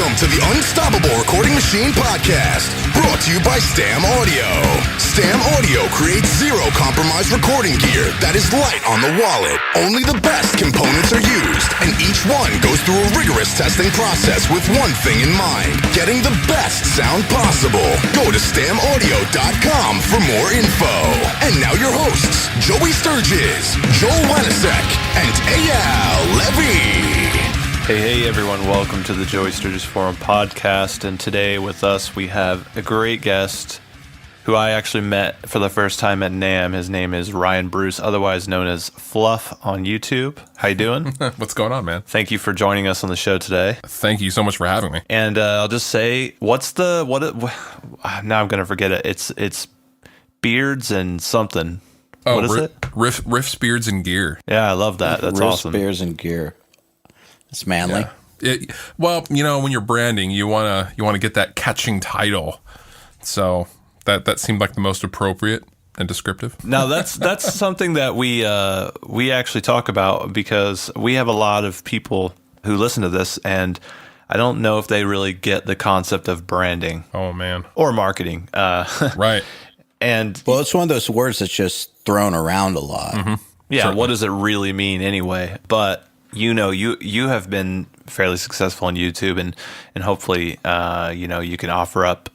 Welcome to the Unstoppable Recording Machine Podcast, brought to you by Stam Audio. Stam Audio creates zero-compromise recording gear that is light on the wallet. Only the best components are used, and each one goes through a rigorous testing process with one thing in mind, getting the best sound possible. Go to stamaudio.com for more info. And now your hosts, Joey Sturgis, Joel Wanasek, and EYAL Levy. Hey everyone, welcome to the Joey Sturgis Forum podcast, and today with us we have a great guest who I actually met for the first time at NAMM. His name is Ryan Bruce, otherwise known as Fluff on YouTube. How you doing? What's going on, man? Thank you for joining us on the show today. Thank you so much for having me. And I'll just say, now I'm going to forget it. It's Beards and something. Oh, what is it? Riffs, Beards, and Gear. Yeah, I love that. That's awesome. Beards and Gear. It's manly. Yeah. Well, you know, when you're branding, you wanna get that catching title. So that seemed like the most appropriate and descriptive. Now that's something that we actually talk about, because we have a lot of people who listen to this, and I don't know if they really get the concept of branding. Oh man. Or marketing. Right. And well, it's one of those words that's just thrown around a lot. Mm-hmm. Yeah. Certainly. What does it really mean anyway? But you know, you have been fairly successful on YouTube, and hopefully, you can offer up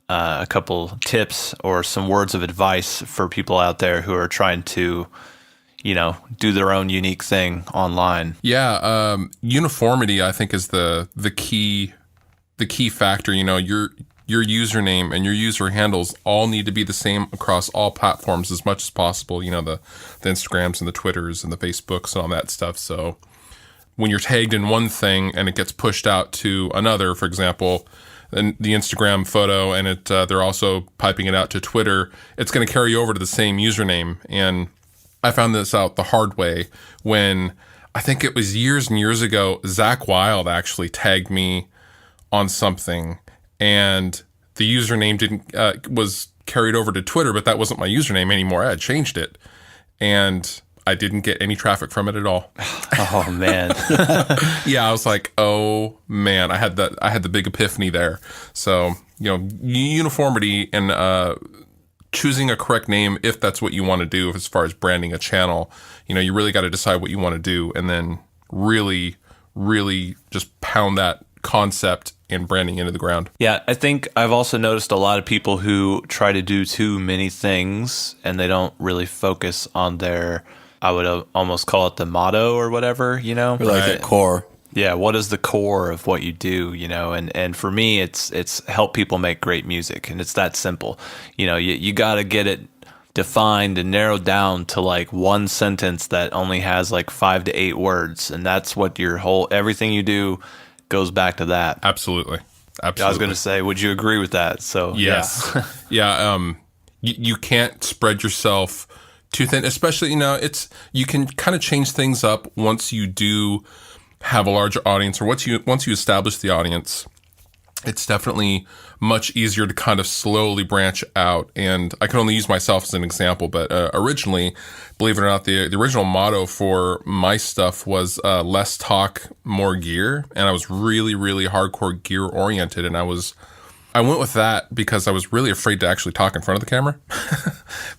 a couple tips or some words of advice for people out there who are trying to, do their own unique thing online. Yeah, uniformity, I think, is the key factor. You know, your username and your user handles all need to be the same across all platforms as much as possible. You know, the Instagrams and the Twitters and the Facebooks and all that stuff. So when you're tagged in one thing and it gets pushed out to another, for example, the Instagram photo, and they're also piping it out to Twitter, it's going to carry over to the same username. And I found this out the hard way when, I think it was years and years ago, Zach Wild actually tagged me on something, and the username was carried over to Twitter, but that wasn't my username anymore. I had changed it, and I didn't get any traffic from it at all. Oh man. Yeah, I was like, oh man, I had the big epiphany there. So, uniformity and choosing a correct name, if that's what you want to do as far as branding a channel, you really got to decide what you want to do, and then really, really just pound that concept and branding into the ground. Yeah, I think I've also noticed a lot of people who try to do too many things, and they don't really focus on their, I would almost call it the motto or whatever, Or like the core. Yeah, what is the core of what you do, and for me, it's help people make great music, and it's that simple. You got to get it defined and narrowed down to like one sentence that only has like 5 to 8 words, and that's what everything you do goes back to that. Absolutely. I was going to say, would you agree with that? So yes. Yeah. You can't spread yourself too thin, especially, you can kind of change things up once you do have a larger audience, or once you establish the audience. It's definitely much easier to kind of slowly branch out. And I can only use myself as an example, but originally, believe it or not, the original motto for my stuff was less talk, more gear. And I was really, really hardcore gear oriented. And I went with that because I was really afraid to actually talk in front of the camera,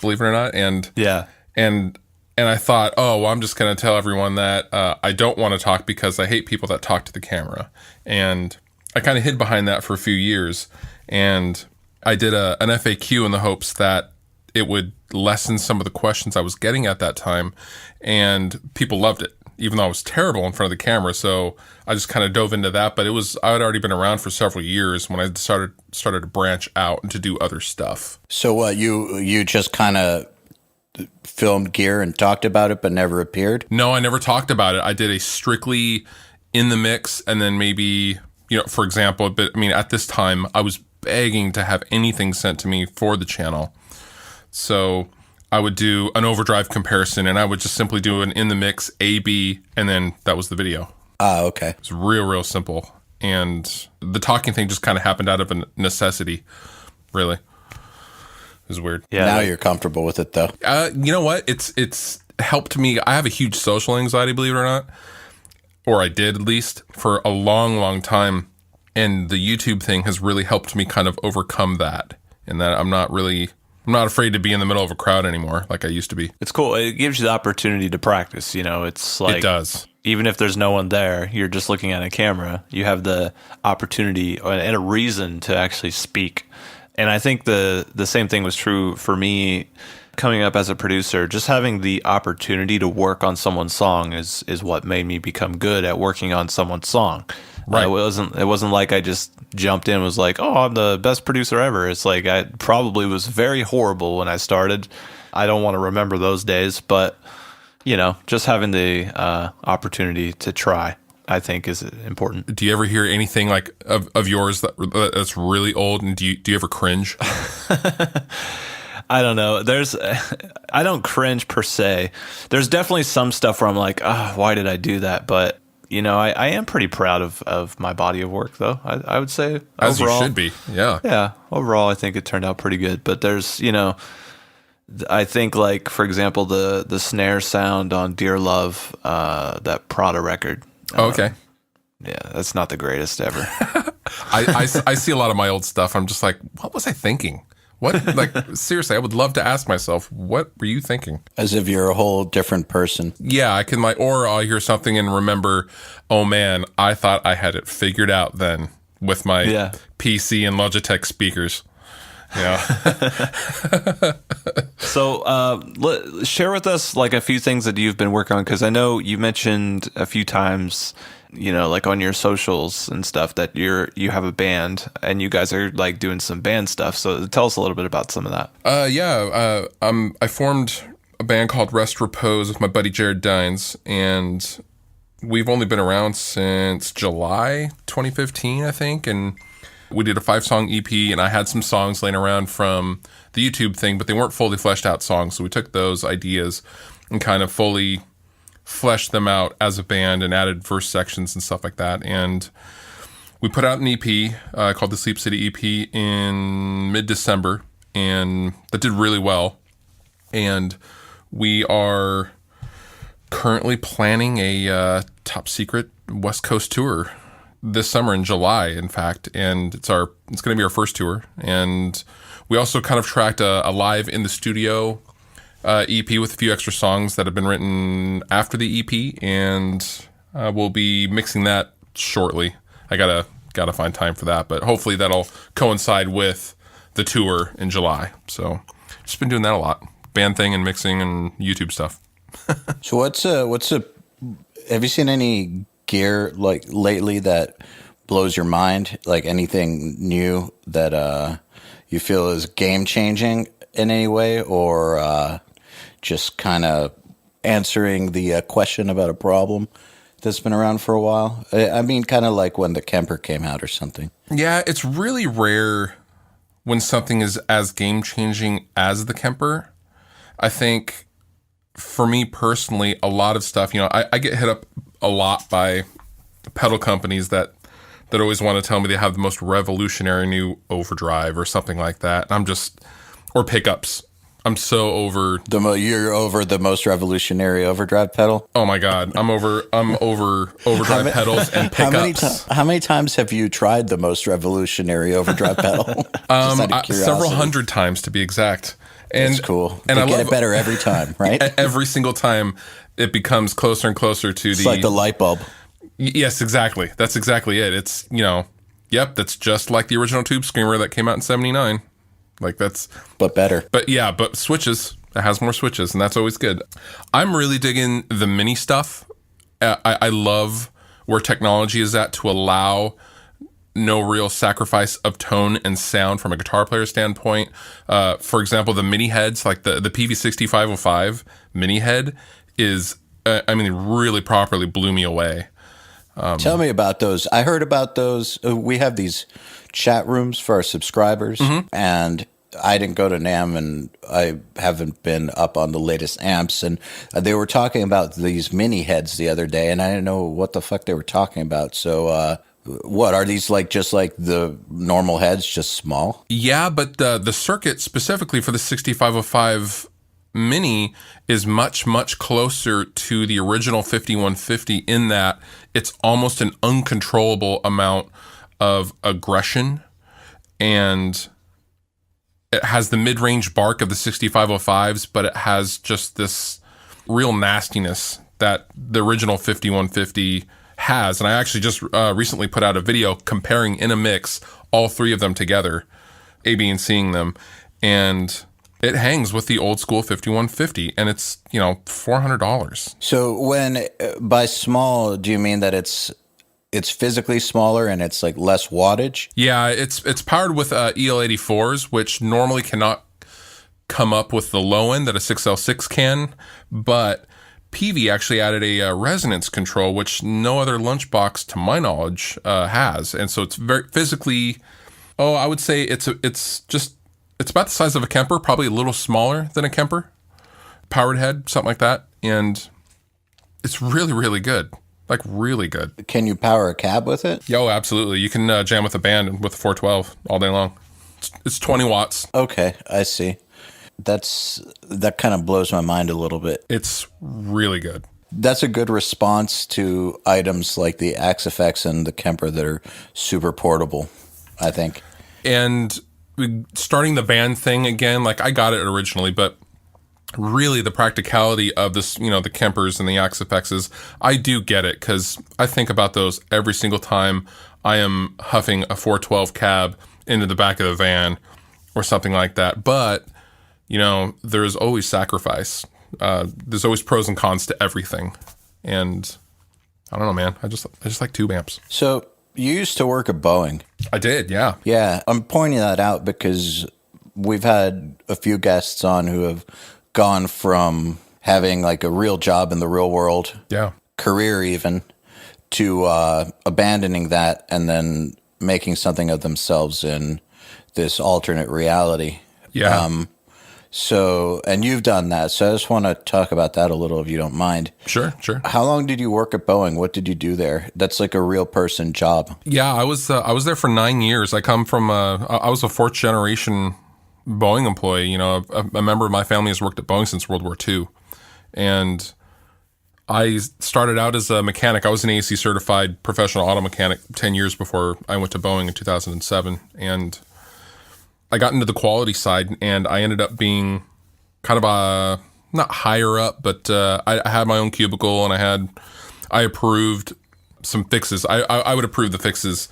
believe it or not. And yeah. And I thought, oh, well, I'm just going to tell everyone that I don't want to talk because I hate people that talk to the camera. And I kind of hid behind that for a few years, and I did an FAQ in the hopes that it would lessen some of the questions I was getting at that time, and people loved it, even though I was terrible in front of the camera. So I just kind of dove into that, but I had already been around for several years when I started to branch out and to do other stuff. So what, you just kind of filmed gear and talked about it, but never appeared? No, I never talked about it. I did a strictly in the mix, and then maybe, for example, but I mean, at this time, I was begging to have anything sent to me for the channel. So I would do an overdrive comparison, and I would just simply do an in the mix A/B, and then that was the video. Okay. It's real simple. And the talking thing just kind of happened out of a necessity, really. It was weird. Yeah. Now you're comfortable with it, though. You know what? It's helped me. I have a huge social anxiety, believe it or not. Or I did, at least, for a long, long time. And the YouTube thing has really helped me kind of overcome that, and that I'm not afraid to be in the middle of a crowd anymore like I used to be. It's cool. It gives you the opportunity to practice. It's like, it does. Even if there's no one there, you're just looking at a camera. You have the opportunity and a reason to actually speak. And I think the same thing was true for me coming up as a producer. Just having the opportunity to work on someone's song is what made me become good at working on someone's song. Right. It wasn't like I just jumped in and was like, oh, I'm the best producer ever. It's like I probably was very horrible when I started. I don't want to remember those days, but just having the opportunity to try, I think, is important. Do you ever hear anything like of yours that's really old, and do you ever cringe? I don't know. I don't cringe per se. There's definitely some stuff where I'm like, why did I do that? But I am pretty proud of my body of work, though. I would say As overall, you should be. Yeah. Yeah. Overall, I think it turned out pretty good. But there's, I think, like, for example, the snare sound on Dear Love, that Prada record. Okay. Yeah, that's not the greatest ever. I see a lot of my old stuff. I'm just like, what was I thinking? What? Like, seriously, I would love to ask myself, what were you thinking? As if you're a whole different person. Yeah, or I'll hear something and remember, oh man, I thought I had it figured out then with my PC and Logitech speakers. Yeah. So, share with us like a few things that you've been working on, because I know you mentioned a few times, like on your socials and stuff, that you have a band and you guys are like doing some band stuff. So tell us a little bit about some of that. I formed a band called Rest Repose with my buddy Jared Dines, and we've only been around since July 2015, I think, and we did a 5-song EP, and I had some songs laying around from the YouTube thing, but they weren't fully fleshed out songs. So we took those ideas and kind of fully fleshed them out as a band and added verse sections and stuff like that. And we put out an EP called the Sleep City EP in mid-December, and that did really well. And we are currently planning a top secret West Coast tour this summer in July, in fact, and it's going to be our first tour. And we also kind of tracked a live in the studio EP with a few extra songs that have been written after the EP, and we'll be mixing that shortly. I gotta find time for that, but hopefully that'll coincide with the tour in July. So just been doing that a lot, band thing and mixing and YouTube stuff. So have you seen any gear like lately that blows your mind? Like anything new that you feel is game changing in any way, or just kind of answering the question about a problem that's been around for a while? I mean, kind of like when the Kemper came out or something. Yeah, it's really rare when something is as game changing as the Kemper. I think for me personally, a lot of stuff, I get hit up a lot by pedal companies that always want to tell me they have the most revolutionary new overdrive or something like that. Or pickups. I'm so over. You're over the most revolutionary overdrive pedal? Oh my God. I'm over overdrive pedals and pickups. How many times have you tried the most revolutionary overdrive pedal? Several hundred times to be exact. And that's cool. And I get it better every time, right? Every single time it becomes closer and closer to it's like the light bulb. Yes, exactly. That's exactly it. It's, that's just like the original Tube Screamer that came out in 79. Like but better. But switches. It has more switches, and that's always good. I'm really digging the mini stuff. I love where technology is at to allow no real sacrifice of tone and sound from a guitar player standpoint. For example, the mini heads, like the PV6505 mini head is, really properly blew me away. Tell me about those. I heard about those. We have these chat rooms for our subscribers, and I didn't go to NAMM, and I haven't been up on the latest amps, and they were talking about these mini heads the other day, and I didn't know what the fuck they were talking about. So what are these, like just like the normal heads, just small? Yeah, but the circuit specifically for the 6505 Mini is much, much closer to the original 5150 in that it's almost an uncontrollable amount of aggression, and it has the mid-range bark of the 6505s, but it has just this real nastiness that the original 5150 has. And I actually just recently put out a video comparing in a mix all three of them together, A, B, and C'ing them, and it hangs with the old school 5150, and it's, $400. So when by small, do you mean that it's physically smaller and it's like less wattage? Yeah, it's powered with EYAL 84s, which normally cannot come up with the low end that a 6L6 can, but Peavey actually added a resonance control, which no other lunchbox, to my knowledge, has, and so it's very physically. Oh, I would say it's about the size of a Kemper, probably a little smaller than a Kemper, powered head, something like that, and it's really, really good. Like, really good. Can you power a cab with it? Oh, absolutely. You can jam with a band with a 412 all day long. It's 20 watts. Okay, I see. That kind of blows my mind a little bit. It's really good. That's a good response to items like the Axe-Fx and the Kemper that are super portable, I think. And starting the band thing again, like I got it originally, but really the practicality of this, the Kempers and the Axe-Fx's, I do get it, because I think about those every single time I am huffing a 412 cab into the back of the van or something like that. But, there's always sacrifice. There's always pros and cons to everything. And I don't know, man. I just like tube amps. So you used to work at Boeing. I did, yeah. Yeah, I'm pointing that out because we've had a few guests on who have gone from having like a real job in the real world, Yeah. career even, to abandoning that and then making something of themselves in this alternate reality. Yeah. So, and you've done that. So I just want to talk about that a little, if you don't mind. Sure. How long did you work at Boeing? What did you do there? That's like a real person job. Yeah, I was there for 9 years. I come from I was a fourth generation Boeing employee. A member of my family has worked at Boeing since World War II, and I started out as a mechanic. I was an AAC certified professional auto mechanic 10 years before I went to Boeing in 2007, and I got into the quality side, and I ended up being kind of a, not higher up, but I had my own cubicle, and I approved some fixes. I would approve the fixes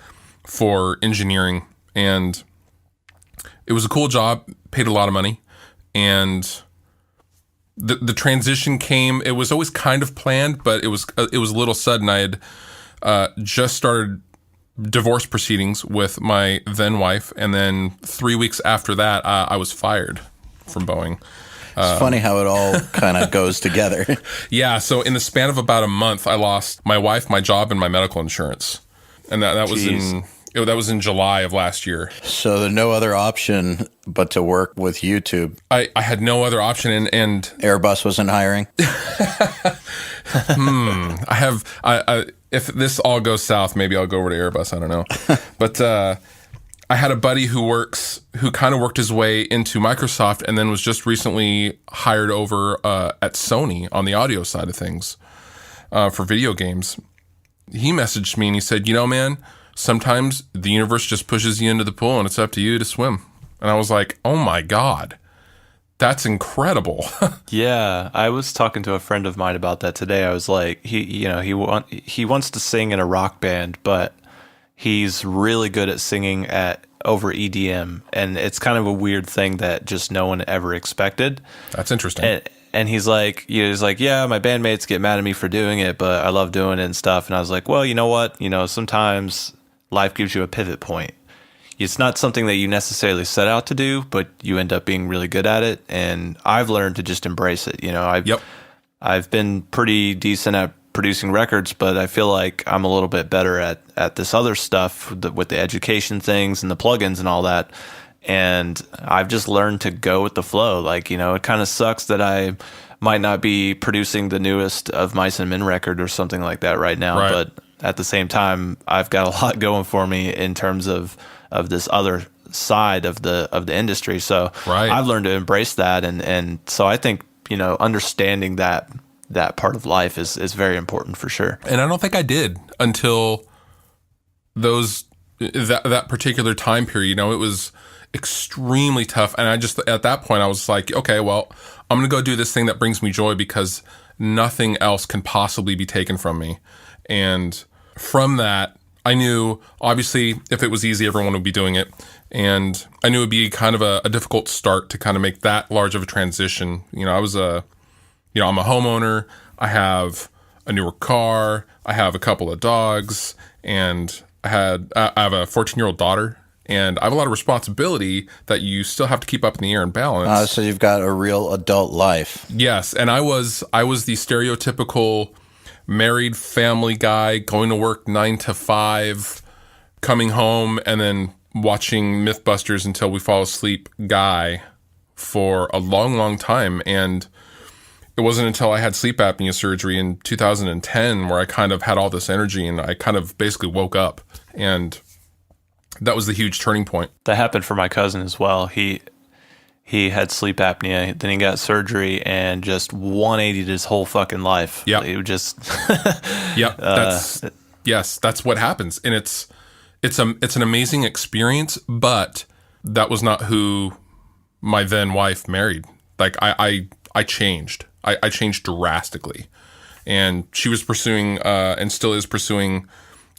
for engineering, and it was a cool job, paid a lot of money, and the transition came. It was always kind of planned, but it was a little sudden. I had just started divorce proceedings with my then wife, and then 3 weeks after that, I was fired from Boeing. It's funny how it all kind of goes together. Yeah, so in the span of about a month, I lost my wife, my job, and my medical insurance, and that was in July of last year. So there's no other option but to work with YouTube. I had no other option, and Airbus wasn't hiring. If this all goes south, maybe I'll go over to Airbus. I don't know. But I had a buddy who kind of worked his way into Microsoft, and then was just recently hired over at Sony on the audio side of things for video games. He messaged me and he said, man, sometimes the universe just pushes you into the pool and it's up to you to swim. And I was like, oh my God, that's incredible. Yeah, I was talking to a friend of mine about that today. I was like, he wants to sing in a rock band, but he's really good at singing over EDM, and it's kind of a weird thing that just no one ever expected. That's interesting. And he's like, yeah, my bandmates get mad at me for doing it, but I love doing it and stuff. And I was like, well, you know what? Sometimes life gives you a pivot point. It's not something that you necessarily set out to do, but you end up being really good at it. And I've learned to just embrace it. I've been pretty decent at producing records, but I feel like I'm a little bit better at this other stuff with the education things and the plugins and all that. And I've just learned to go with the flow. It kind of sucks that I might not be producing the newest of Mice and Men record or something like that right now. Right. But at the same time, I've got a lot going for me in terms of this other side of the industry. So right. I've learned to embrace that. And so I think, understanding that part of life is very important for sure. And I don't think I did until those that particular time period, you know, it was extremely tough. And I just, at that point, I was like, okay, well, I'm going to go do this thing that brings me joy because nothing else can possibly be taken from me. And from that, I knew, obviously, if it was easy, everyone would be doing it. And I knew it would be kind of a difficult start to kind of make that large of a transition. You know, I'm a homeowner. I have a newer car. I have a couple of dogs. And I have a 14-year-old daughter. And I have a lot of responsibility that you still have to keep up in the air and balance. So you've got a real adult life. Yes. And I was the stereotypical married family guy going to work 9 to 5, coming home and then watching Mythbusters until we fall asleep guy for a long, long time. And it wasn't until I had sleep apnea surgery in 2010 where I kind of had all this energy and I kind of basically woke up. And that was the huge turning point. That happened for my cousin as well. He had sleep apnea, then he got surgery and just 180'd his whole fucking life. Yeah. It would just Yep. That's what happens. And it's an amazing experience, but that was not who my then wife married. Like I changed. I changed drastically. And she was pursuing and still is pursuing,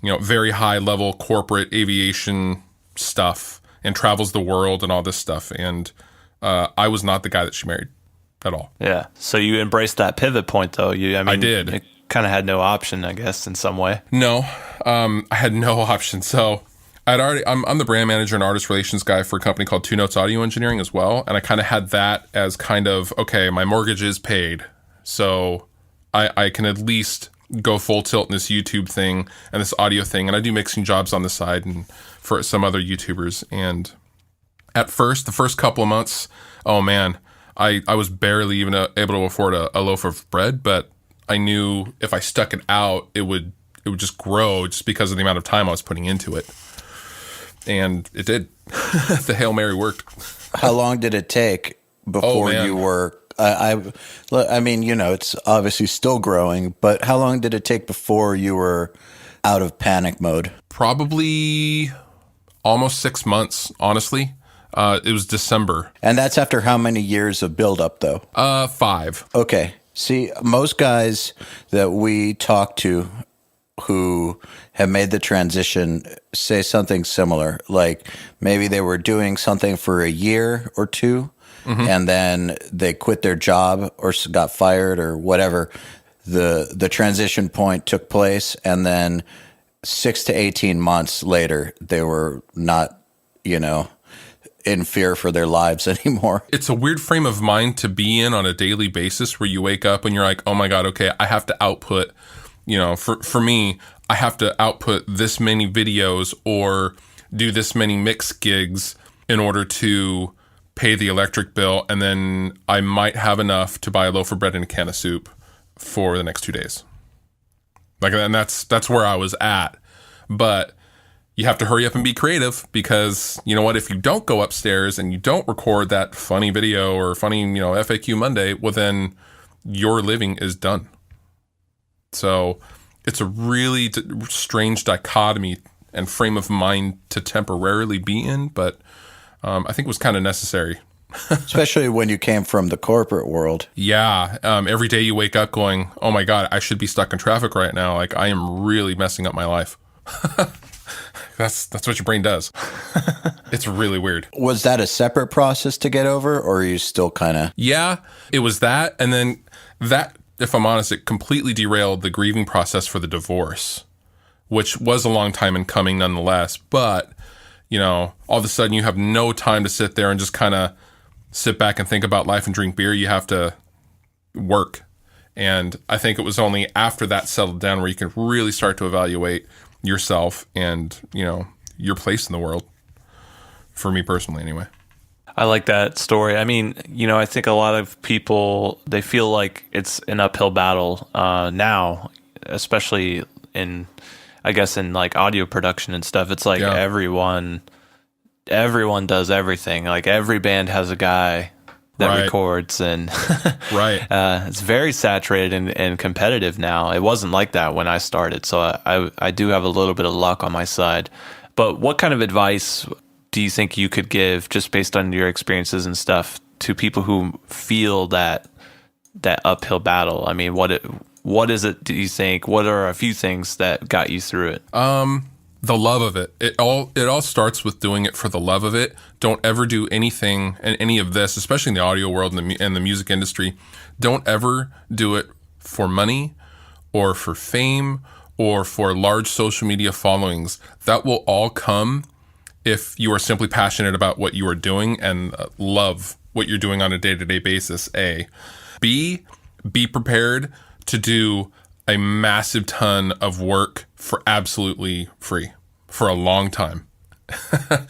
you know, very high level corporate aviation stuff and travels the world and all this stuff. And I was not the guy that she married at all. Yeah. So you embraced that pivot point, though. I did. It kind of had no option, I guess, in some way. No, I had no option. So I'm the brand manager and artist relations guy for a company called Two Notes Audio Engineering as well. And I kind of had that as kind of, okay, my mortgage is paid. So I can at least go full tilt in this YouTube thing and this audio thing. And I do mixing jobs on the side and for some other YouTubers. And at first, the first couple of months, oh man, I was barely even able to afford a loaf of bread, but I knew if I stuck it out, it would just grow just because of the amount of time I was putting into it. And it did. The Hail Mary worked. How long did it take before you were, I mean, you know, it's obviously still growing, but how long did it take before you were out of panic mode? Probably almost 6 months, honestly. It was December. And that's after how many years of buildup, though? 5. Okay. See, most guys that we talk to who have made the transition say something similar. Like maybe they were doing something for a year or two, and then they quit their job or got fired or whatever. The transition point took place, and then 6 to 18 months later, they were not, you know, in fear for their lives anymore. It's a weird frame of mind to be in on a daily basis where you wake up and you're like, oh my God, okay, I have to output, you know, for me, I have to output this many videos or do this many mix gigs in order to pay the electric bill. And then I might have enough to buy a loaf of bread and a can of soup for the next 2 days. Like, and that's where I was at. But you have to hurry up and be creative because, you know what, if you don't go upstairs and you don't record that funny video or funny, you know, FAQ Monday, well, then your living is done. So it's a really strange dichotomy and frame of mind to temporarily be in, but I think it was kind of necessary. Especially when you came from the corporate world. Yeah. Every day you wake up going, oh my God, I should be stuck in traffic right now. Like I am really messing up my life. That's what your brain does. It's really weird. Was that a separate process to get over, or are you still kind of... Yeah, it was that. And then that, if I'm honest, it completely derailed the grieving process for the divorce, which was a long time in coming nonetheless. But, you know, all of a sudden you have no time to sit there and just kind of sit back and think about life and drink beer. You have to work. And I think it was only after that settled down where you can really start to evaluate yourself and, you know, your place in the world. For me personally, anyway. I like that story. I mean, you know, I think a lot of people, they feel like it's an uphill battle now, especially in, I guess, in like audio production and stuff. It's like everyone does everything. Like every band has a guy that records, and it's very saturated and competitive now. It wasn't like that when I started, so I do have a little bit of luck on my side. But what kind of advice do you think you could give, just based on your experiences and stuff, to people who feel that uphill battle? I mean, what is it, do you think? What are a few things that got you through it? The love of it. It all starts with doing it for the love of it. Don't ever do anything, and any of this, especially in the audio world and the music industry, don't ever do it for money or for fame or for large social media followings. That will all come if you are simply passionate about what you are doing and love what you're doing on a day-to-day basis. A. B, be prepared to do a massive ton of work for absolutely free for a long time. A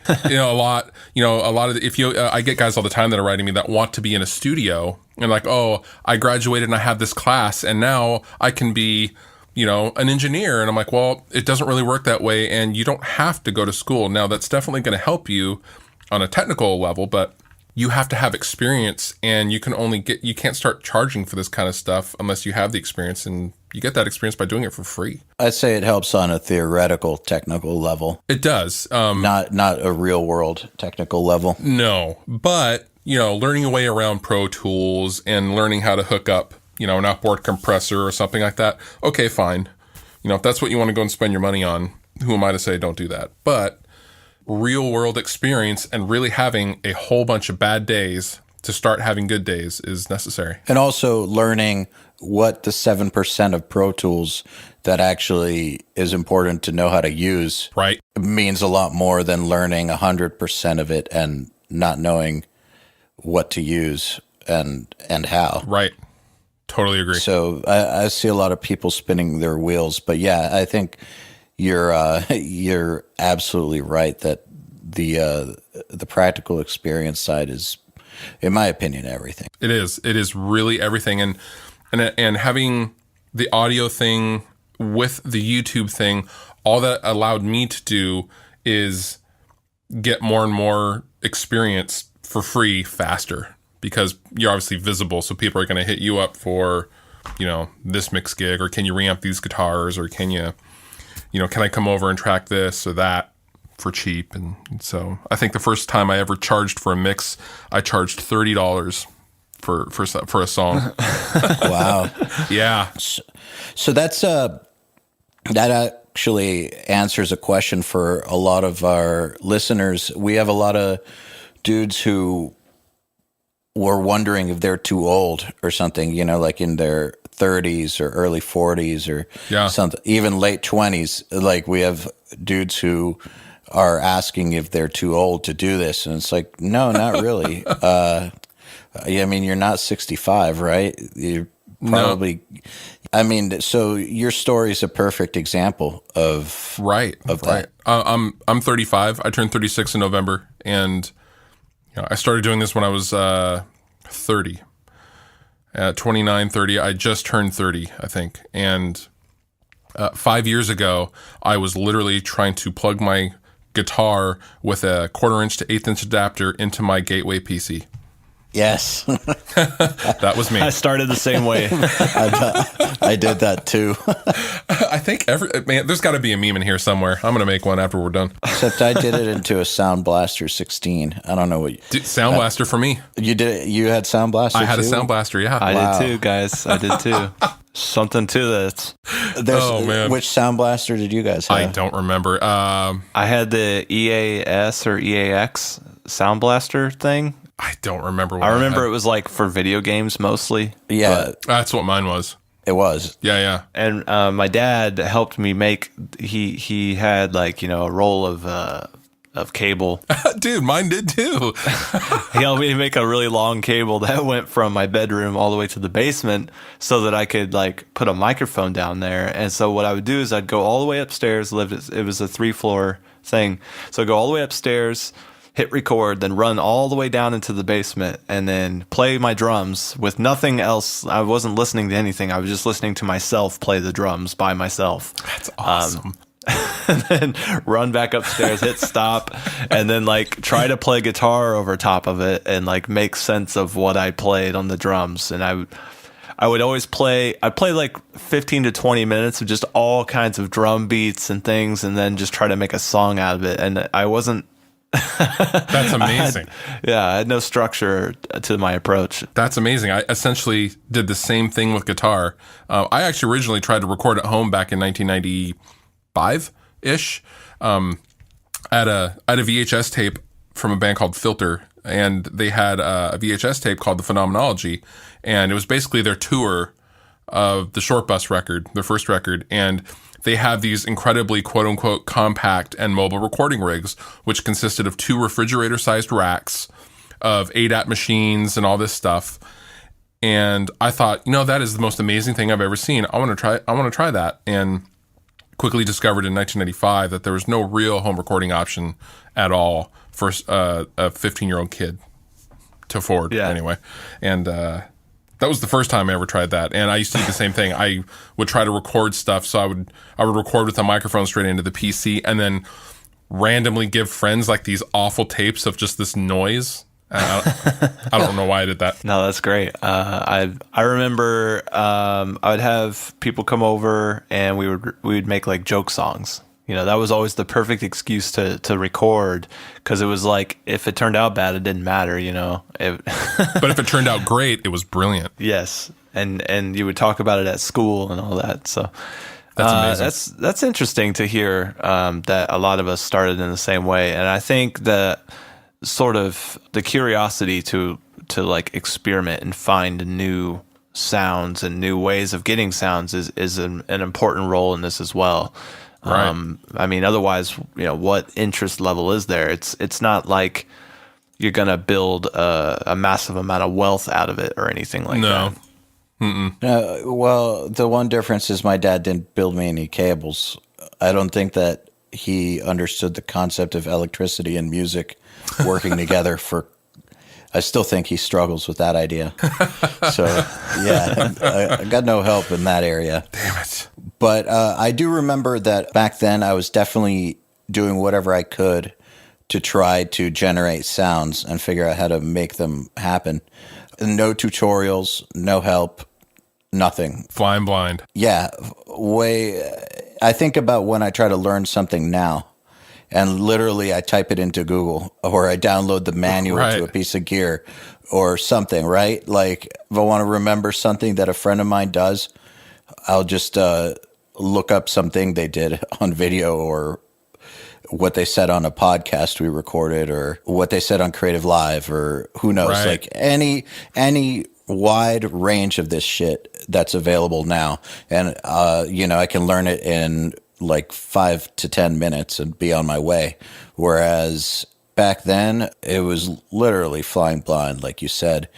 lot of I get guys all the time that are writing me that want to be in a studio and like, oh, I graduated and I have this class and now I can be, an engineer. And I'm like, well, it doesn't really work that way. And you don't have to go to school. Now that's definitely going to help you on a technical level, but you have to have experience, and you can't start charging for this kind of stuff unless you have the experience, and you get that experience by doing it for free. I'd say it helps on a theoretical, technical level. It does. Not a real world technical level. No, but, learning a way around Pro Tools and learning how to hook up, an outboard compressor or something like that. Okay, fine. If that's what you want to go and spend your money on, who am I to say don't do that? But real world experience and really having a whole bunch of bad days to start having good days is necessary. And also learning what the 7% of Pro Tools that actually is important to know how to use means a lot more than learning 100% of it and not knowing what to use and how. Right. Totally agree. So I see a lot of people spinning their wheels, but yeah, I think you're absolutely right that the practical experience side is, in my opinion, everything. It is really everything, and having the audio thing with the YouTube thing, all that allowed me to do is get more and more experience for free faster, because you're obviously visible, so people are going to hit you up for, this mix gig, or can you reamp these guitars, or can you, can I come over and track this or that for cheap? And so I think the first time I ever charged for a mix, I charged $30 for a song. Wow. Yeah. So that's that actually answers a question for a lot of our listeners. We have a lot of dudes who were wondering if they're too old or something, like in their 30s or early 40s or something, even late 20s. Like, we have dudes who are asking if they're too old to do this. And it's like, no, not really. I mean, you're not 65, right? You're probably, no. So your story is a perfect example of that. I'm 35. I turned 36 in November, and I started doing this when I was 30. At 29, 30, I just turned 30, I think. And 5 years ago, I was literally trying to plug my guitar with a 1/4-inch to 1/8-inch adapter into my Gateway PC. Yes. That was me. I started the same way. I did that too. I think there's got to be a meme in here somewhere. I'm going to make one after we're done. Except I did it into a Sound Blaster 16. I don't know what Sound Blaster for me. You did. You had Sound Blaster I had too? a Sound Blaster, yeah. I did too, guys. I did too. Something to that. Oh, man. Which Sound Blaster did you guys have? I don't remember. I had the EAS or EAX Sound Blaster thing. I don't remember what I remember it was like for video games mostly. Yeah. That's what mine was. It was. Yeah. And my dad helped me make, he had like, a roll of cable. Dude, mine did too. He helped me make a really long cable that went from my bedroom all the way to the basement so that I could like put a microphone down there. And so what I would do is I'd go all the way upstairs, it was a 3-floor thing. So I'd go all the way upstairs, hit record, then run all the way down into the basement and then play my drums with nothing else. I wasn't listening to anything. I was just listening to myself play the drums by myself. That's awesome. And then run back upstairs, hit stop, and then like try to play guitar over top of it and like make sense of what I played on the drums. And I I would always I'd play like 15 to 20 minutes of just all kinds of drum beats and things, and then just try to make a song out of it. And I wasn't. That's amazing. I had no structure to my approach. That's amazing. I essentially did the same thing with guitar. I actually originally tried to record at home back in 1995-ish at a VHS tape from a band called Filter, and they had a VHS tape called The Phenomenology, and it was basically their tour of the Short Bus record, their first record, and they have these incredibly quote-unquote compact and mobile recording rigs, which consisted of 2 refrigerator-sized racks of ADAT machines and all this stuff. And I thought, that is the most amazing thing I've ever seen. I want to try that. And quickly discovered in 1995 that there was no real home recording option at all for a 15-year-old kid to afford anyway. And that was the first time I ever tried that. And I used to do the same thing. I would try to record stuff. So I would record with a microphone straight into the PC and then randomly give friends like these awful tapes of just this noise. I don't know why I did that. No, that's great. I remember I would have people come over and we would make like joke songs. That was always the perfect excuse to record, because it was like, if it turned out bad, it didn't matter, But if it turned out great, it was brilliant. Yes, and you would talk about it at school and all that. So that's amazing. That's interesting to hear that a lot of us started in the same way, and I think that sort of the curiosity to like experiment and find new sounds and new ways of getting sounds is an important role in this as well. Right. I mean, otherwise, what interest level is there? It's not like you're gonna build a massive amount of wealth out of it or anything like that. Well, the one difference is my dad didn't build me any cables. I don't think that he understood the concept of electricity and music working together I still think he struggles with that idea. So, I got no help in that area. Damn it. But I do remember that back then I was definitely doing whatever I could to try to generate sounds and figure out how to make them happen. No tutorials, no help, nothing. Flying blind. Yeah. I think about when I try to learn something now. And literally, I type it into Google, or I download the manual to a piece of gear or something, right? Like, if I want to remember something that a friend of mine does, I'll just look up something they did on video, or what they said on a podcast we recorded, or what they said on Creative Live, or who knows, like any wide range of this shit that's available now. And, I can learn it in like 5 to 10 minutes and be on my way. Whereas back then it was literally flying blind, like you said.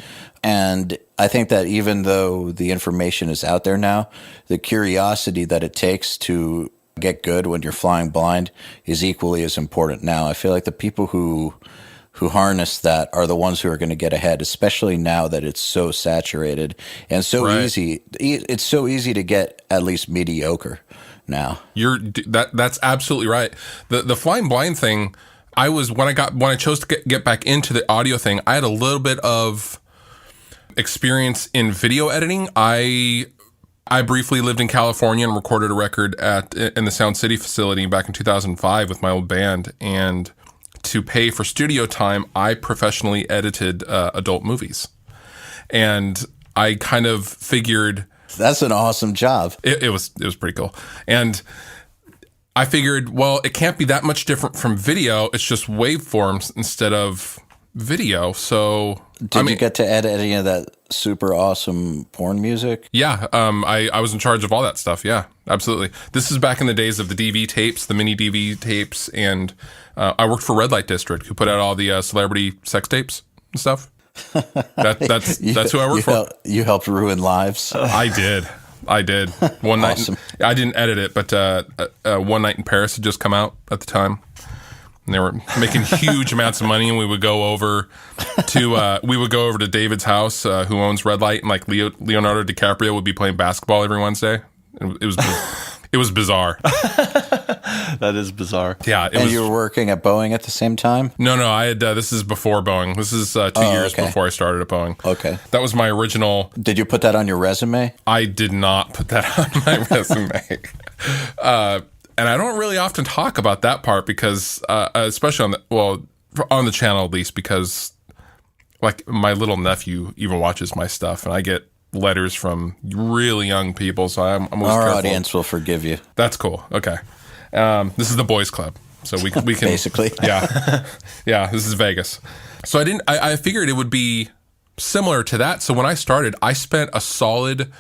And I think that even though the information is out there now, the curiosity that it takes to get good when you're flying blind is equally as important now. I feel like the people who harness that are the ones who are going to get ahead, especially now that it's so saturated and so easy. It's so easy to get at least mediocre now. That's absolutely right. The flying blind thing, when I chose to get back into the audio thing, I had a little bit of experience in video editing. I briefly lived in California and recorded a record in the Sound City facility back in 2005 with my old band, and to pay for studio time, I professionally edited adult movies. And I kind of figured, that's an awesome job. It was pretty cool. And I figured, well, it can't be that much different from video. It's just waveforms instead of video. So did you get to edit any of that super awesome porn music? Yeah. I was in charge of all that stuff. Yeah, absolutely. This is back in the days of the DV tapes, the mini DV tapes. And I worked for Red Light District, who put out all the celebrity sex tapes and stuff. That's who I worked for. You helped ruin lives. I did. One night. Awesome. I didn't edit it, but One Night in Paris had just come out at the time. And they were making huge amounts of money, and we would go over to David's house, who owns Red Light, and like Leonardo DiCaprio would be playing basketball every Wednesday. It was bizarre. That is bizarre. Yeah, it And was. you were working at Boeing at the same time? No, I had. This is before Boeing. This is 2 years okay. before I started at Boeing. Okay. That was my original. Did you put that on your resume? I did not put that on my resume. And I don't really often talk about that part because, especially on the channel at least, because like my little nephew even watches my stuff, and I get letters from really young people, so I'm always Our careful. audience will forgive you. That's cool. Okay, this is the boys' club, so we can Basically. yeah. This is Vegas. So I figured it would be similar to that. So when I started, I spent a solid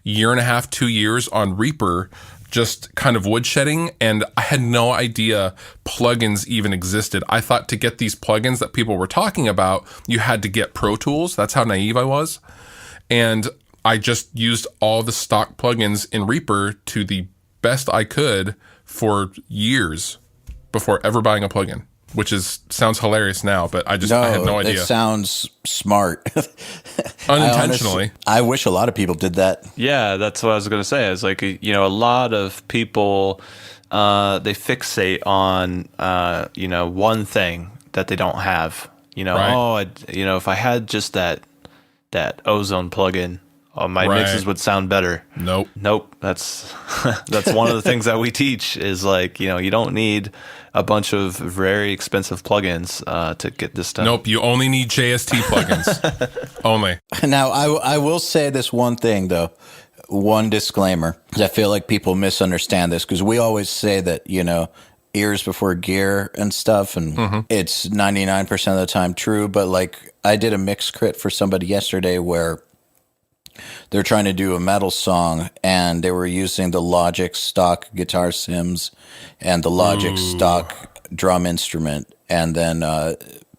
1.5 to 2 years on Reaper, just kind of woodshedding, and I had no idea plugins even existed. I thought to get these plugins that people were talking about, you had to get Pro Tools. That's how naive I was. And I just used all the stock plugins in Reaper to the best I could for years before ever buying a plugin, which sounds hilarious now, but I had no idea. It sounds smart. Unintentionally. I wish a lot of people did that. Yeah, that's what I was going to say. It's like, a lot of people, they fixate on, one thing that they don't have. Right. If I had just that ozone plugin, my Right. mixes would sound better. Nope. That's that's one of the things that we teach is like, you don't need a bunch of very expensive plugins to get this done. Nope. You only need JST plugins. Only. Now, I will say this one thing, though. One disclaimer. I feel like people misunderstand this because we always say that, ears before gear and stuff, and it's 99% of the time true. But like, I did a mix crit for somebody yesterday where they're trying to do a metal song, and they were using the Logic stock guitar sims and the Logic stock drum instrument, and then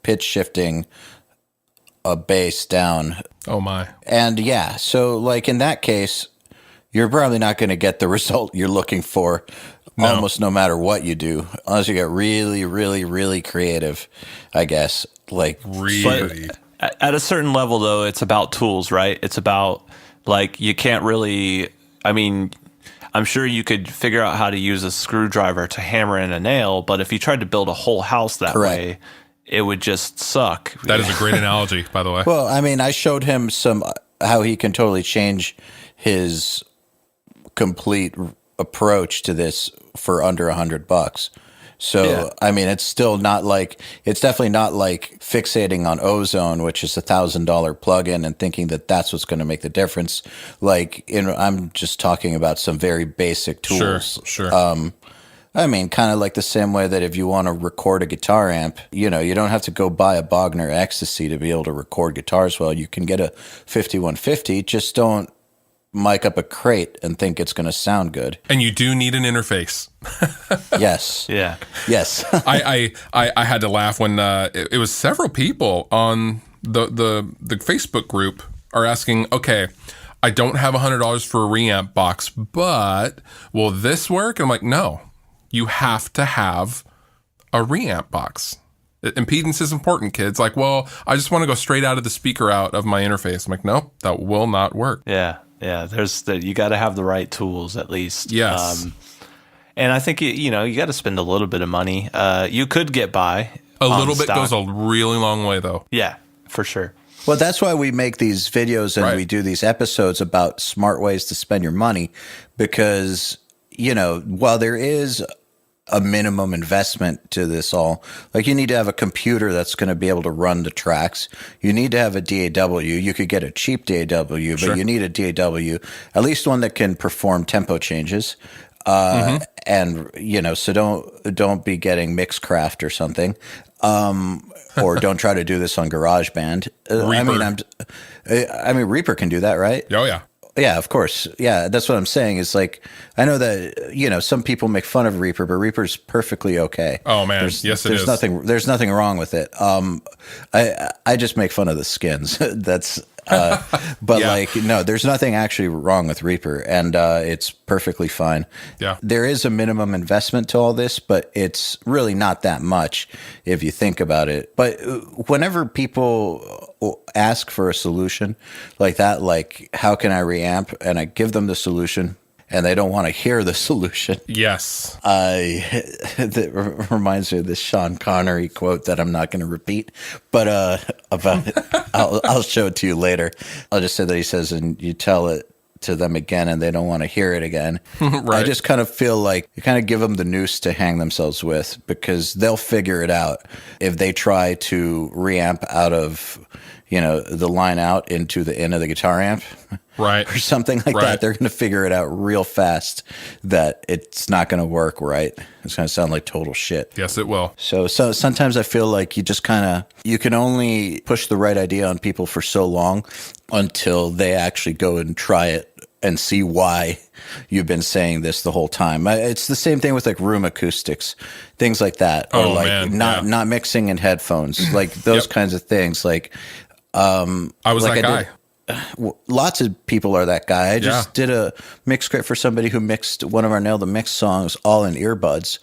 pitch shifting a bass down. Oh my. And yeah, so like in that case, you're probably not going to get the result you're looking for almost no matter what you do, unless you get really, really, really creative, I guess. Like, Really? At a certain level, though, it's about tools, right? It's about, like, you can't really, I'm sure you could figure out how to use a screwdriver to hammer in a nail, but if you tried to build a whole house that way, it would just suck. That is a great analogy, by the way. well, I showed him how he can totally change his complete approach to this for under $100. So, Yeah. It's still not like, it's definitely not like fixating on Ozone, which is $1,000 plugin, and thinking that that's what's going to make the difference. Like, I'm just talking about some very basic tools. Sure. Kind of like the same way that if you want to record a guitar amp, you don't have to go buy a Bogner Ecstasy to be able to record guitars well. You can get a 5150, just don't mic up a crate and think it's going to sound good. And you do need an interface. Yes. Yeah. Yes. I had to laugh when it was several people on the Facebook group are asking, okay, I don't have $100 for a reamp box, but will this work? And I'm like, no, you have to have a reamp box. Impedance is important, kids. Like, well, I just want to go straight out of the speaker out of my interface. I'm like, nope, that will not work. Yeah. You got to have the right tools at least. Yes. And I think you got to spend a little bit of money. You could get by. A little bit stock. goes a really long way, though. Yeah, for sure. Well, that's why we make these videos and Right. we do these episodes about smart ways to spend your money, because, while there is a minimum investment to this all, like you need to have a computer that's going to be able to run the tracks. You need to have a DAW. You could get a cheap DAW, but Sure. you need a DAW, at least one that can perform tempo changes. And so don't be getting Mixcraft or something, or don't try to do this on GarageBand. Reaper can do that, right? Oh, yeah. Yeah, of course. Yeah, that's what I'm saying. Is like, I know that some people make fun of Reaper, but Reaper's perfectly okay. Oh man, yes, it is. There's nothing wrong with it. I just make fun of the skins. That's. But Yeah. no, there's nothing actually wrong with Reaper, and it's perfectly fine. Yeah. There is a minimum investment to all this, but it's really not that much if you think about it. But whenever people ask for a solution like that, like how can I reamp, and I give them the solution, and they don't want to hear the solution. Yes. That reminds me of this Sean Connery quote that I'm not going to repeat, but about it. I'll show it to you later. I'll just say that he says, and you tell it to them again and they don't want to hear it again. Right. I just kind of feel like you kind of give them the noose to hang themselves with, because they'll figure it out if they try to reamp out of, the line out into the end of the guitar amp. Right. Or something like that. They're going to figure it out real fast that it's not going to work right. It's going to sound like total shit. Yes, it will. So sometimes I feel like you just you can only push the right idea on people for so long until they actually go and try it and see why you've been saying this the whole time. It's the same thing with like room acoustics, things like that. Or not mixing in headphones, like those kinds of things. Like, I was that guy. Lots of people are that guy. I just did a mix script for somebody who mixed one of our Nail the Mix songs all in earbuds.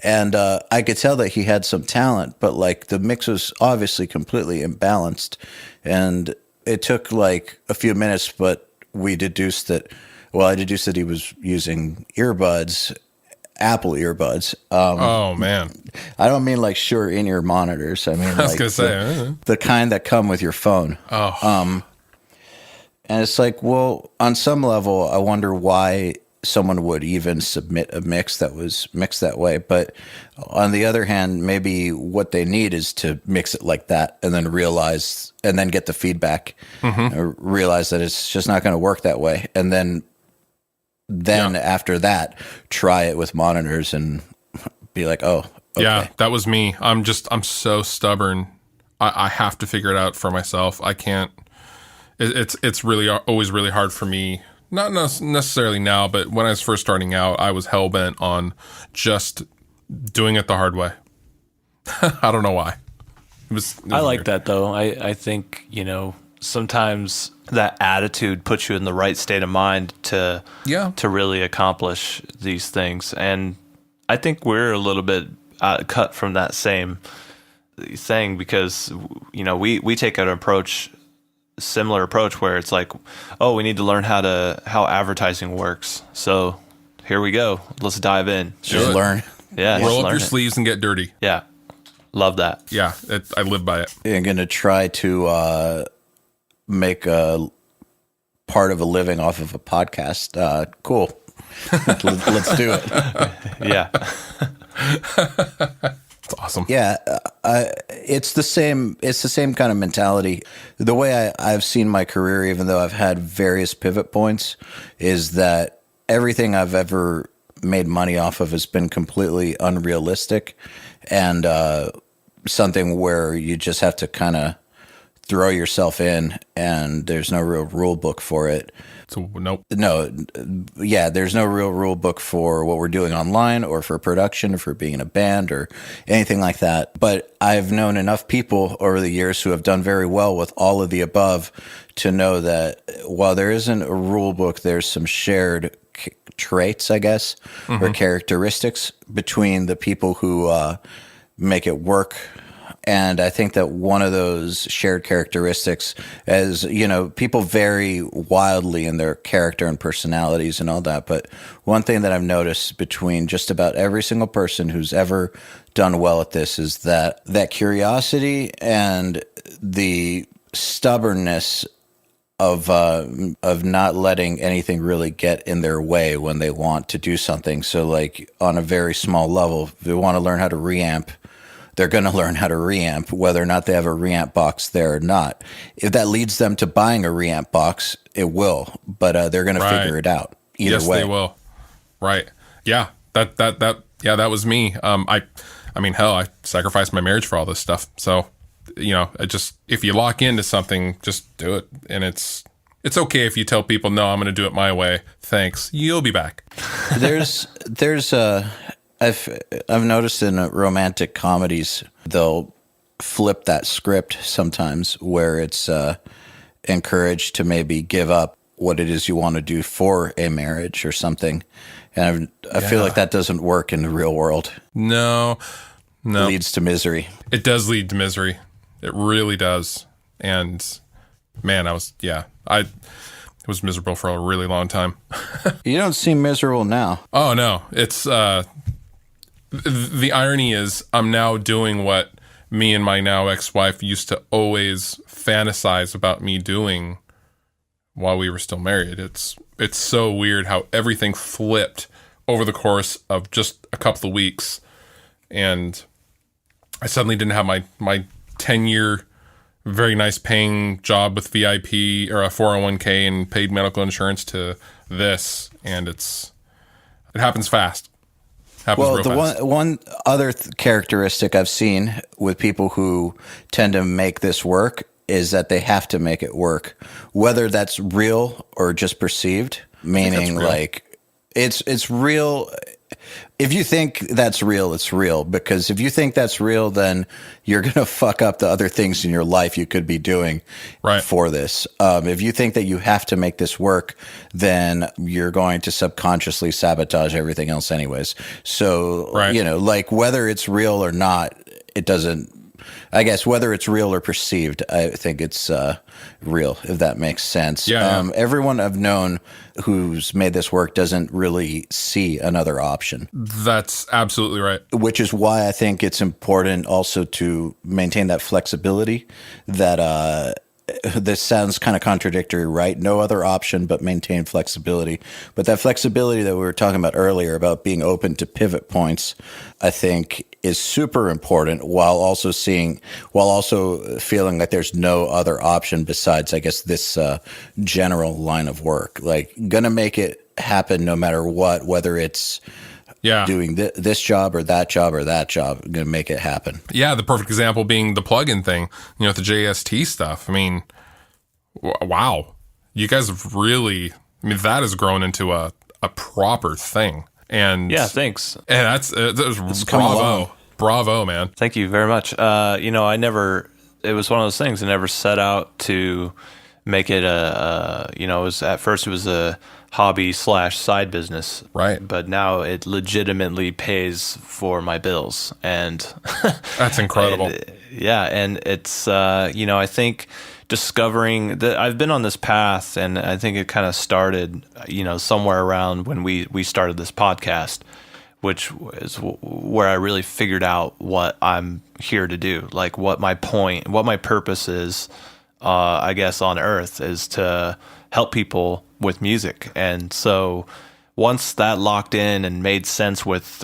And I could tell that he had some talent, but like the mix was obviously completely imbalanced. And it took like a few minutes, but I deduced that he was using earbuds, Apple earbuds. Oh man. I don't mean like in-ear monitors. I mean, I was going to say the kind that come with your phone. Oh. And it's like, well, on some level, I wonder why someone would even submit a mix that was mixed that way. But on the other hand, maybe what they need is to mix it like that and then get the feedback, realize that it's just not going to work that way. And then after that, try it with monitors and be like, oh, okay. Yeah, that was me. I'm so stubborn. I have to figure it out for myself. I can't. It's really always really hard for me. Not necessarily now, but when I was first starting out, I was hell bent on just doing it the hard way. I don't know why. It was I like weird. that though. I think, sometimes that attitude puts you in the right state of mind to really accomplish these things. And I think we're a little bit cut from that same thing because, we take an similar approach where it's like, oh, we need to learn how advertising works. So here we go. Let's dive in. Just learn. Yeah. Roll up your sleeves and get dirty. Yeah. Love that. Yeah. I live by it. I'm going to try to make a part of a living off of a podcast. Cool. Let's do it. Yeah. It's awesome. Yeah, it's the same. It's the same kind of mentality. The way I've seen my career, even though I've had various pivot points, is that everything I've ever made money off of has been completely unrealistic and something where you just have to kind of throw yourself in, and there's no real rule book for it. So nope. No, yeah, there's no real rule book for what we're doing online or for production or for being in a band or anything like that. But I've known enough people over the years who have done very well with all of the above to know that while there isn't a rule book, there's some shared traits, I guess, or characteristics between the people who make it work. And I think that one of those shared characteristics is, people vary wildly in their character and personalities and all that. But one thing that I've noticed between just about every single person who's ever done well at this is that curiosity and the stubbornness of not letting anything really get in their way when they want to do something. So like on a very small level, if they want to learn how to reamp, they're going to learn how to reamp, whether or not they have a reamp box there or not. If that leads them to buying a reamp box, it will, but they're going to figure it out either way. Yes, they will. Right. Yeah. That was me. I mean, hell, I sacrificed my marriage for all this stuff. So, if you lock into something, just do it. And it's okay if you tell people, no, I'm going to do it my way. Thanks. You'll be back. I've noticed in romantic comedies, they'll flip that script sometimes where it's encouraged to maybe give up what it is you want to do for a marriage or something. And I feel like that doesn't work in the real world. No. It leads to misery. It does lead to misery. It really does. And man, It was miserable for a really long time. You don't seem miserable now. Oh, no. It's the irony is I'm now doing what me and my now ex-wife used to always fantasize about me doing while we were still married. It's so weird how everything flipped over the course of just a couple of weeks. And I suddenly didn't have my 10-year, very nice paying job with VIP or a 401k and paid medical insurance to this. And it happens fast. Happens Well, real the fast. one other characteristic I've seen with people who tend to make this work is that they have to make it work, whether that's real or just perceived. Meaning, real. like it's real. If you think that's real, it's real. Because if you think that's real, then you're gonna fuck up the other things in your life you could be doing Right. for this. If you think that you have to make this work, then you're going to subconsciously sabotage everything else anyways. So, Right. like whether it's real or not, it doesn't, I guess whether it's real or perceived, I think it's real, if that makes sense. Yeah. Everyone I've known who's made this work doesn't really see another option, That's absolutely right. which is why I think it's important also to maintain that flexibility that this sounds kind of contradictory, right? No other option but maintain flexibility. But that flexibility that we were talking about earlier about being open to pivot points, I think is super important while also feeling like there's no other option besides, I guess, this general line of work. Like, gonna make it happen no matter what, whether it's Yeah. doing this job or that job, gonna make it happen. Yeah, the perfect example being the plugin thing, the JST stuff. I mean, wow. You guys have really, that has grown into a proper thing. And Yeah, thanks. and that's come along. Bravo, man. Thank you very much. It was one of those things I never set out to make it at first it was a hobby / side business. Right. But now it legitimately pays for my bills. And That's incredible. and it's, I think discovering that I've been on this path, and I think it kind of started, somewhere around when we started this podcast, which is where I really figured out what I'm here to do, like what my purpose is, I guess, on earth is to help people with music. And so once that locked in and made sense with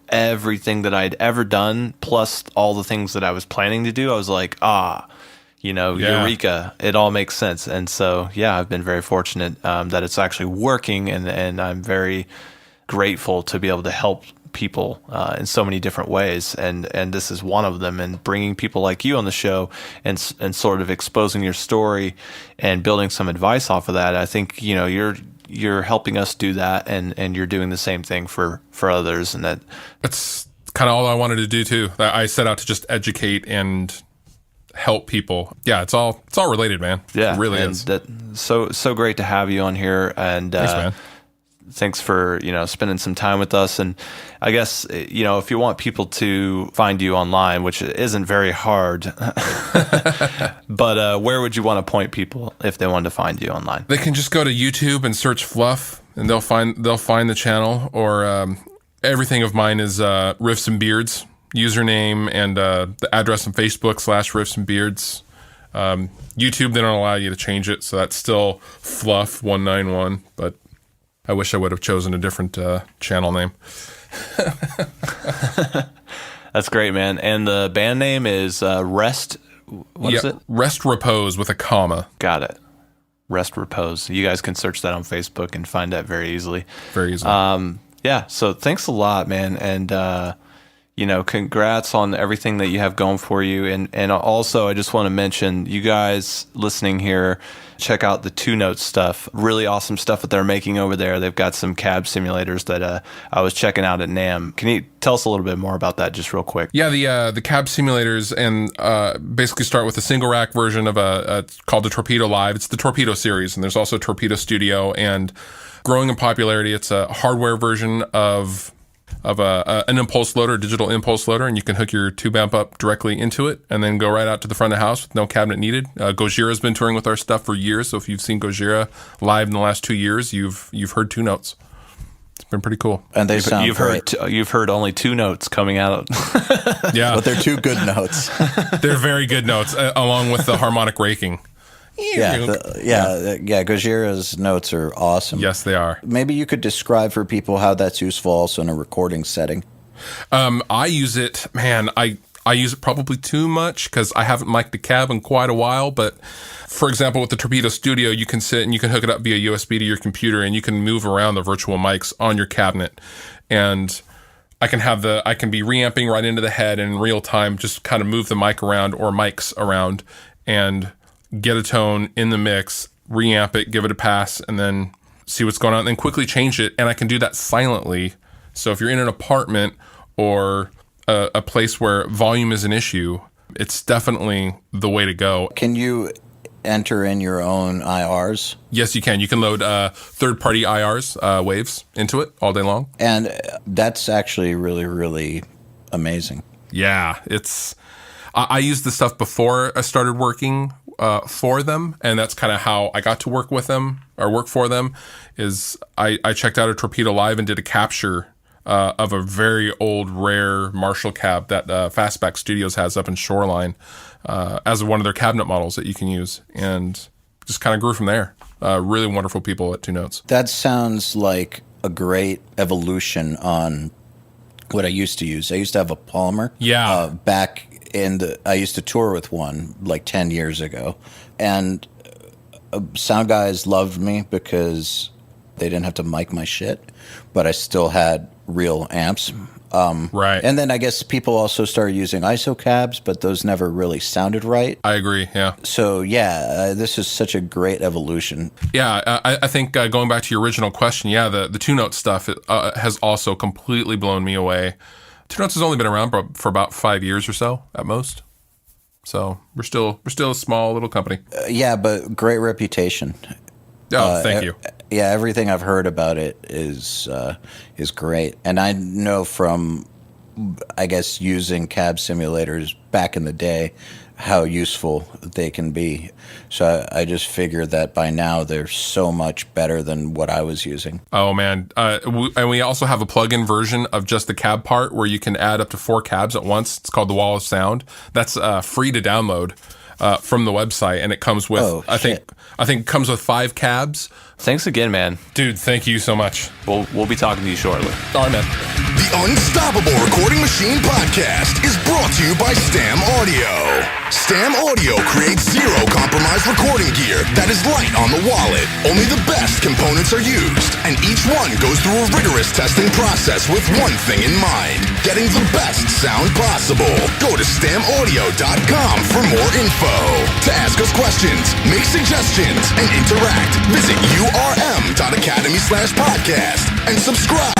everything that I'd ever done, plus all the things that I was planning to do, I was like, eureka, it all makes sense. And so, I've been very fortunate that it's actually working, and I'm very grateful to be able to help people in so many different ways, and this is one of them. And bringing people like you on the show and sort of exposing your story and building some advice off of that, I think you're helping us do that, and you're doing the same thing for others, and That's kind of all I wanted to do too. I set out to just educate and help people. Yeah, it's all related, man. yeah, It really and is. so great to have you on here, and Thanks, man. thanks for spending some time with us. And I guess if you want people to find you online, which isn't very hard, but where would you want to point people if they wanted to find you online? They can just go to YouTube and search Fluff, and they'll find the channel. Or everything of mine is Riffs and Beards username, and the address on Facebook /Riffs and Beards. YouTube, they don't allow you to change it, so that's still Fluff 191. But I wish I would have chosen a different channel name. That's great, man. And the band name is Rest. What is it? Rest Repose with a comma. Got it. Rest Repose. You guys can search that on Facebook and find that very easily. Very easily. So thanks a lot, man. And, congrats on everything that you have going for you. And also, I just want to mention, you guys listening here, check out the 2Note stuff. Really awesome stuff that they're making over there. They've got some cab simulators that I was checking out at NAMM. Can you tell us a little bit more about that just real quick? Yeah, the cab simulators, and basically start with a single rack version of it's called the Torpedo Live. It's the Torpedo series, and there's also Torpedo Studio. And growing in popularity, it's a hardware version of of an impulse loader, digital impulse loader, and you can hook your tube amp up directly into it and then go right out to the front of the house with no cabinet needed. Gojira's been touring with our stuff for years, so if you've seen Gojira live in the last 2 years, you've heard 2 notes. It's been pretty cool. And they sound great. You've heard only 2 notes coming out. Yeah. But they're 2 good notes. They're very good notes, along with the harmonic raking. Gojira's notes are awesome. Yes, they are. Maybe you could describe for people how that's useful also in a recording setting. I use it, man, I use it probably too much because I haven't mic'd a cab in quite a while. But for example, with the Torpedo Studio, you can sit and you can hook it up via USB to your computer and you can move around the virtual mics on your cabinet. And I can be reamping right into the head and in real time, just kind of move the mic around or mics around and get a tone in the mix, reamp it, give it a pass, and then see what's going on, and then quickly change it. And I can do that silently. So if you're in an apartment or a place where volume is an issue, it's definitely the way to go. Can you enter in your own IRs? Yes, you can. You can load third-party IRs, waves, into it all day long. And that's actually really, really amazing. Yeah, I used the stuff before I started working for them, and that's kind of how I got to work with them or work for them. Is I checked out a Torpedo Live and did a capture of a very old, rare Marshall cab that Fastback Studios has up in Shoreline as one of their cabinet models that you can use, and just kind of grew from there. Really wonderful people at 2 Notes. That sounds like a great evolution on what I used to use. I used to have a Palmer. Yeah. I used to tour with one like 10 years ago, and sound guys loved me because they didn't have to mic my shit, but I still had real amps. Right. And then I guess people also started using ISO cabs, but those never really sounded right. I agree, yeah. So, this is such a great evolution. Yeah, I think going back to your original question, the 2 Note stuff has also completely blown me away. 2 Notes has only been around for about 5 years or so at most. So we're still a small little company. But great reputation. Oh, thank you. Yeah, everything I've heard about it is great, and I know from, I guess, using cab simulators back in the day, how useful they can be. So I just figured that by now they're so much better than what I was using. Oh man, and we also have a plug-in version of just the cab part where you can add up to 4 cabs at once. It's called the Wall of Sound. That's free to download from the website, and it comes with I think it comes with 5 cabs. Thanks again, man. Dude, thank you so much. We'll be talking to you shortly. All right, man. The Unstoppable Recording Machine Podcast is brought to you by Stam Audio. Stam Audio creates zero compromise recording gear that is light on the wallet. Only the best components are used, and each one goes through a rigorous testing process with one thing in mind: getting the best sound possible. Go to stamaudio.com for more info. To ask us questions, make suggestions, and interact, visit urm.academy/podcast and subscribe.